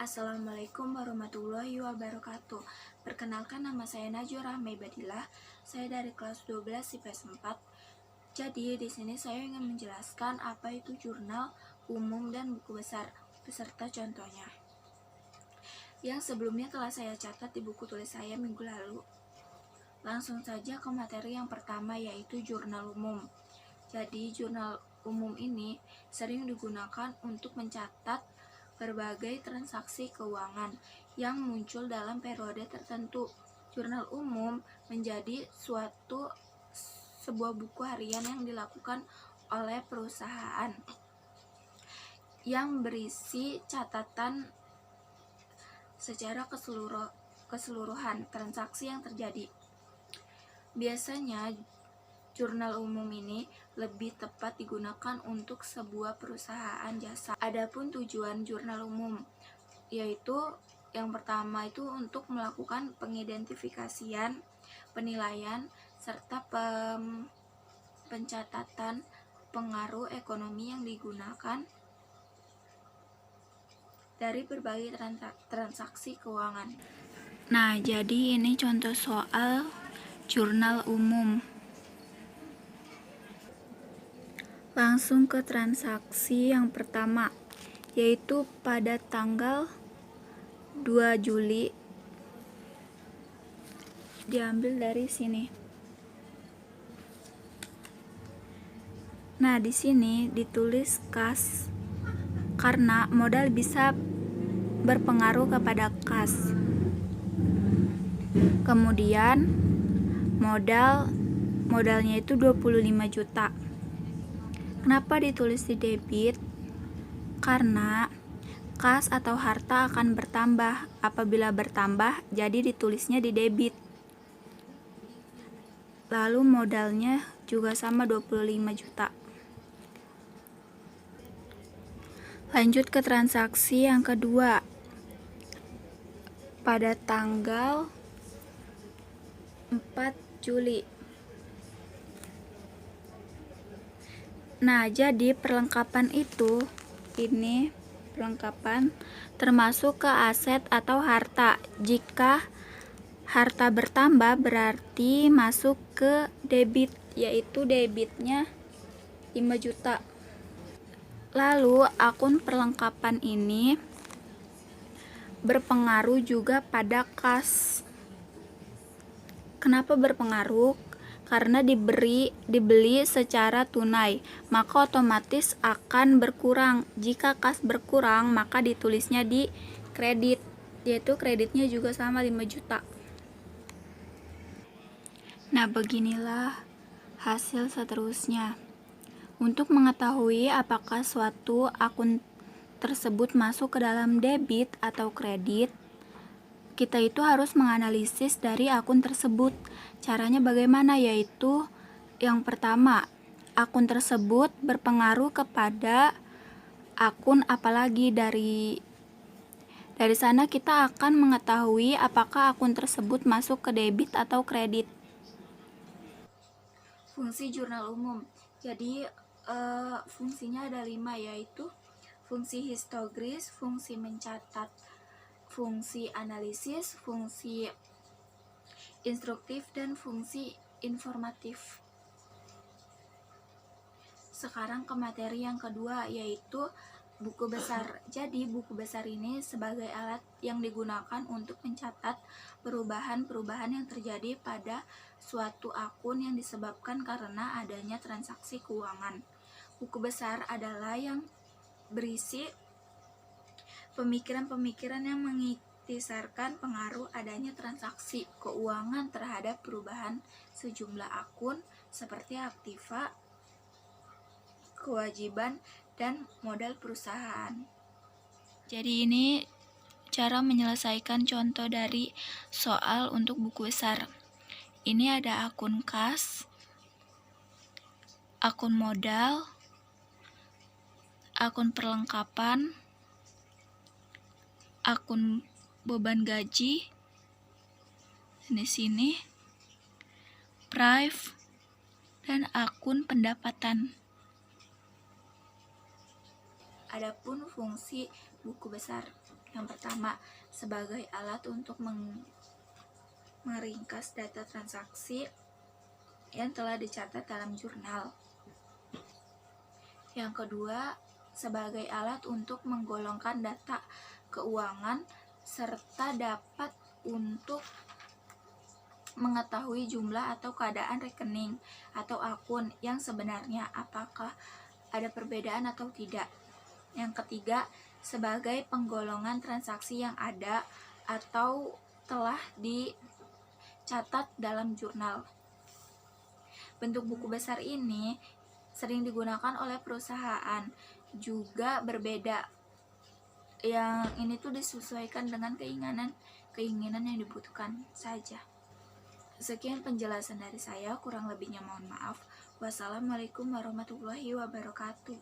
Assalamualaikum warahmatullahi wabarakatuh. Perkenalkan, nama saya Najwa Rahmai Badillah. Saya dari kelas 12 IPS 4. Jadi di sini saya ingin menjelaskan apa itu jurnal umum dan buku besar beserta contohnya, yang sebelumnya telah saya catat di buku tulis saya minggu lalu. Langsung saja ke materi yang pertama, yaitu jurnal umum. Jadi jurnal umum ini sering digunakan untuk mencatat berbagai transaksi keuangan yang muncul dalam periode tertentu. Jurnal umum menjadi sebuah buku harian yang dilakukan oleh perusahaan yang berisi catatan secara keseluruhan transaksi yang terjadi. Biasanya jurnal umum ini lebih tepat digunakan untuk sebuah perusahaan jasa. Adapun tujuan jurnal umum yaitu yang pertama itu untuk melakukan pengidentifikasian, penilaian, serta pencatatan pengaruh ekonomi yang digunakan dari berbagai transaksi keuangan. Nah, jadi ini contoh soal jurnal umum. Langsung ke transaksi yang pertama, yaitu pada tanggal 2 Juli. Diambil dari sini. Nah, di sini ditulis kas karena modal bisa berpengaruh kepada kas. Kemudian modalnya itu 25 juta. Kenapa ditulis di debit? Karena kas atau harta akan bertambah. Apabila bertambah, jadi ditulisnya di debit. Lalu modalnya juga sama 25 juta. Lanjut ke transaksi yang kedua. Pada tanggal 4 Juli. Nah, jadi perlengkapan itu, ini perlengkapan termasuk ke aset atau harta. Jika harta bertambah berarti masuk ke debit, yaitu debitnya 5 juta. Lalu akun perlengkapan ini berpengaruh juga pada kas. Kenapa berpengaruh? Karena dibeli secara tunai, maka otomatis akan berkurang. Jika kas berkurang, maka ditulisnya di kredit, yaitu kreditnya juga sama 5 juta. Nah, beginilah hasil seterusnya. Untuk mengetahui apakah suatu akun tersebut masuk ke dalam debit atau kredit, kita itu harus menganalisis dari akun tersebut. Caranya bagaimana? Yaitu yang pertama, akun tersebut berpengaruh kepada akun apalagi. Dari sana kita akan mengetahui apakah akun tersebut masuk ke debit atau kredit. Fungsi jurnal umum. Jadi fungsinya ada 5, yaitu fungsi histogris, fungsi mencatat, fungsi analisis, fungsi instruktif, dan fungsi informatif. Sekarang ke materi yang kedua, yaitu buku besar. Jadi buku besar ini sebagai alat yang digunakan untuk mencatat perubahan-perubahan yang terjadi pada suatu akun yang disebabkan karena adanya transaksi keuangan. Buku besar adalah yang berisi pemikiran-pemikiran yang mengiktisarkan pengaruh adanya transaksi keuangan terhadap perubahan sejumlah akun seperti aktiva, kewajiban, dan modal perusahaan. Jadi ini cara menyelesaikan contoh dari soal untuk buku besar. Ini ada akun kas, akun modal, akun perlengkapan, akun beban gaji, di sini prive, dan akun pendapatan. Adapun fungsi buku besar. Yang pertama, sebagai alat untuk meringkas data transaksi yang telah dicatat dalam jurnal. Yang kedua, sebagai alat untuk menggolongkan data keuangan serta dapat untuk mengetahui jumlah atau keadaan rekening atau akun yang sebenarnya, apakah ada perbedaan atau tidak. Yang ketiga, sebagai penggolongan transaksi yang ada atau telah dicatat dalam jurnal. Bentuk buku besar ini sering digunakan oleh perusahaan, juga berbeda. Yang ini tuh disesuaikan dengan keinginan yang dibutuhkan saja. Sekian penjelasan dari saya, kurang lebihnya mohon maaf. Wassalamualaikum warahmatullahi wabarakatuh.